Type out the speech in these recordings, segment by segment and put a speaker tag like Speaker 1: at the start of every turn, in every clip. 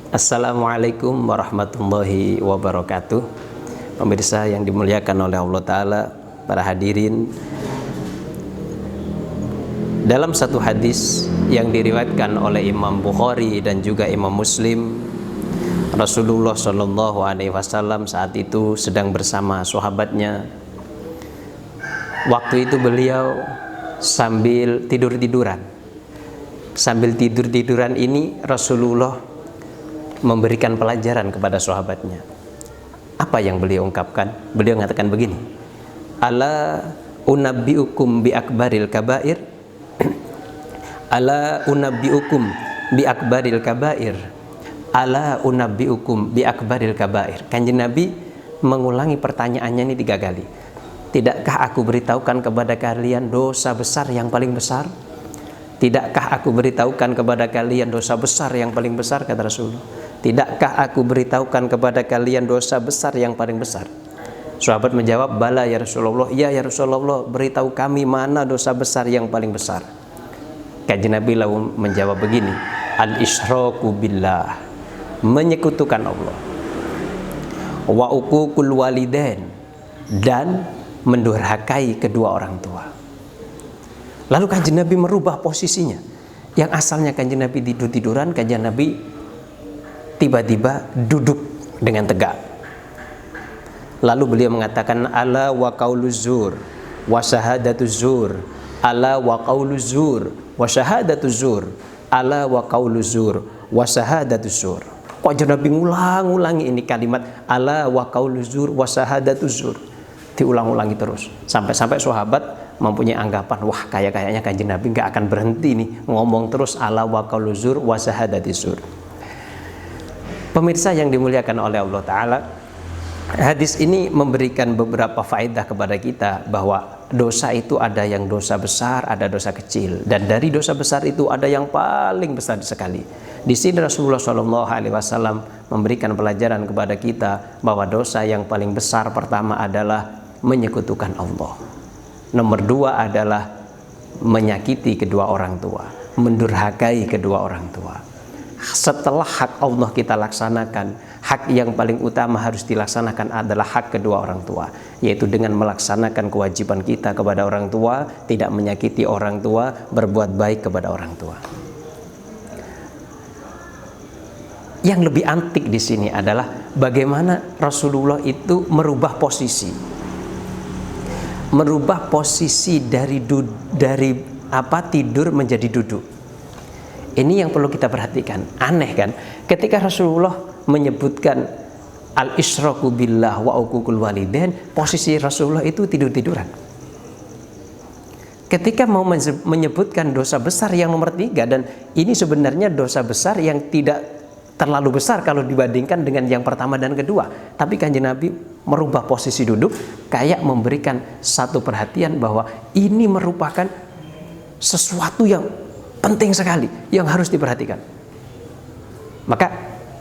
Speaker 1: Assalamualaikum warahmatullahi wabarakatuh. Pemirsa yang dimuliakan oleh Allah Ta'ala, para hadirin, dalam satu hadis yang diriwayatkan oleh Imam Bukhari dan juga Imam Muslim, Rasulullah Shallallahu Alaihi Wasallam saat itu sedang bersama sahabatnya. Waktu itu beliau sambil tidur-tiduran. Sambil tidur-tiduran ini Rasulullah memberikan pelajaran kepada sahabatnya. Apa yang beliau ungkapkan? Beliau mengatakan begini: Ala unabbiukum bi akbaril kabair. Ala unabbiukum bi akbaril kabair. Ala unabbiukum bi akbaril kabair. Kanjeng Nabi mengulangi pertanyaannya ini 3 kali. Tidakkah aku beritahukan kepada kalian dosa besar yang paling besar? Tidakkah aku beritahukan kepada kalian dosa besar yang paling besar, kata Rasulullah. Tidakkah aku beritahukan kepada kalian dosa besar yang paling besar? Sahabat menjawab, bala ya Rasulullah. Iya ya Rasulullah, beritahu kami mana dosa besar yang paling besar. Kanjeng Nabi lalu menjawab begini: al-isyraku billah, menyekutukan Allah, wa uququl walidain, dan mendurhakai kedua orang tua. Lalu Kanjeng Nabi merubah posisinya. Yang asalnya Kanjeng Nabi tidur-tiduran, Kanjeng Nabi tiba-tiba duduk dengan tegak. Lalu beliau mengatakan, ala wa qauluz zur wa syahadatuz zur, ala wa qauluz zur wa syahadatuz zur, ala wa qauluz zur wa syahadatuz zur. Kanjeng Nabi ngulang-ulangi ini kalimat ala wa qauluz zur wa syahadatuz zur, diulang-ulangi terus sampai sahabat mempunyai anggapan, wah kayaknya Kanjeng Nabi nggak akan berhenti nih ngomong terus ala wa qauluz zur wa syahadatuz zur. Pemirsa yang dimuliakan oleh Allah Ta'ala, hadis ini memberikan beberapa faedah kepada kita bahwa dosa itu ada yang dosa besar, ada dosa kecil, dan dari dosa besar itu ada yang paling besar sekali. Di sini Rasulullah SAW memberikan pelajaran kepada kita bahwa dosa yang paling besar pertama adalah menyekutukan Allah. Nomor 2 adalah menyakiti kedua orang tua, mendurhakai kedua orang tua. Setelah hak Allah kita laksanakan, hak yang paling utama harus dilaksanakan adalah hak kedua orang tua, yaitu dengan melaksanakan kewajiban kita kepada orang tua, tidak menyakiti orang tua, berbuat baik kepada orang tua. Yang lebih antik di sini adalah bagaimana Rasulullah itu merubah posisi dari tidur menjadi duduk. Ini yang perlu kita perhatikan. Aneh kan? Ketika Rasulullah menyebutkan al-isyraku billah wa uququl walidain, posisi Rasulullah itu tidur-tiduran. Ketika mau menyebutkan dosa besar yang nomor 3, dan ini sebenarnya dosa besar yang tidak terlalu besar kalau dibandingkan dengan yang pertama dan kedua, tapi Kanjeng Nabi merubah posisi duduk, kayak memberikan satu perhatian bahwa ini merupakan sesuatu yang penting sekali yang harus diperhatikan. Maka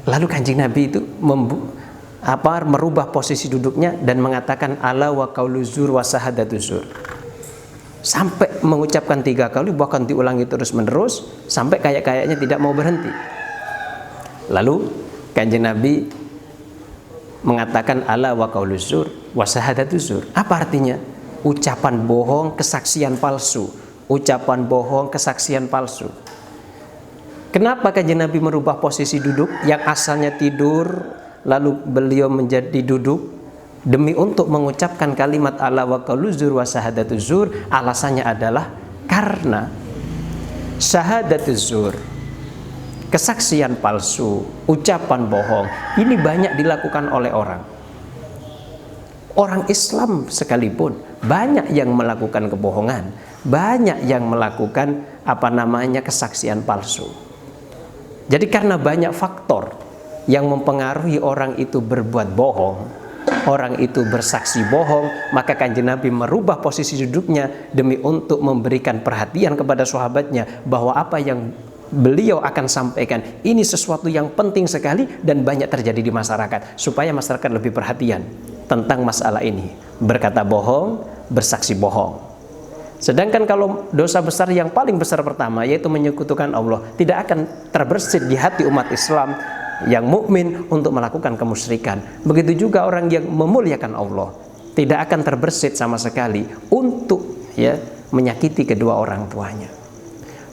Speaker 1: lalu Kanjeng Nabi itu merubah posisi duduknya dan mengatakan ala wa qauluz zur wa syahadatuz zur, sampai mengucapkan 3 kali, bahkan diulangi terus menerus sampai kayaknya tidak mau berhenti. Lalu Kanjeng Nabi mengatakan ala wa qauluz zur wa syahadatuz zur. Apa artinya? Ucapan bohong, kesaksian palsu. Ucapan bohong, kesaksian palsu. Kenapa Kanjeng Nabi merubah posisi duduk yang asalnya tidur, lalu beliau menjadi duduk? Demi untuk mengucapkan kalimat ala wa qauluz zur wa syahadatuz zur. Alasannya adalah karena syahadatuz zur, kesaksian palsu, ucapan bohong, ini banyak dilakukan oleh orang Islam sekalipun. Banyak yang melakukan kebohongan, banyak yang melakukan kesaksian palsu. Jadi karena banyak faktor yang mempengaruhi orang itu berbuat bohong, orang itu bersaksi bohong, maka Kanjeng Nabi merubah posisi duduknya demi untuk memberikan perhatian kepada sahabatnya bahwa apa yang beliau akan sampaikan ini sesuatu yang penting sekali dan banyak terjadi di masyarakat, supaya masyarakat lebih perhatian tentang masalah ini, berkata bohong, bersaksi bohong. Sedangkan kalau dosa besar yang paling besar pertama, yaitu menyekutukan Allah, tidak akan terbersit di hati umat Islam yang mukmin untuk melakukan kemusyrikan. Begitu juga orang yang memuliakan Allah tidak akan terbersit sama sekali untuk menyakiti kedua orang tuanya.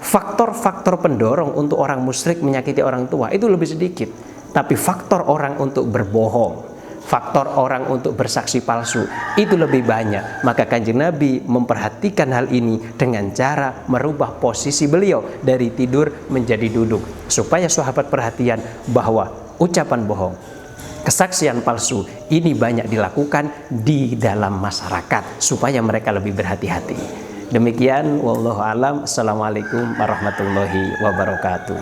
Speaker 1: Faktor-faktor pendorong untuk orang musyrik menyakiti orang tua itu lebih sedikit, tapi faktor orang untuk berbohong, faktor orang untuk bersaksi palsu itu lebih banyak. Maka Kanjeng Nabi memperhatikan hal ini dengan cara merubah posisi beliau dari tidur menjadi duduk, supaya sahabat perhatian bahwa ucapan bohong, kesaksian palsu ini banyak dilakukan di dalam masyarakat, supaya mereka lebih berhati-hati. Demikian, wallahu alam. Assalamualaikum warahmatullahi wabarakatuh.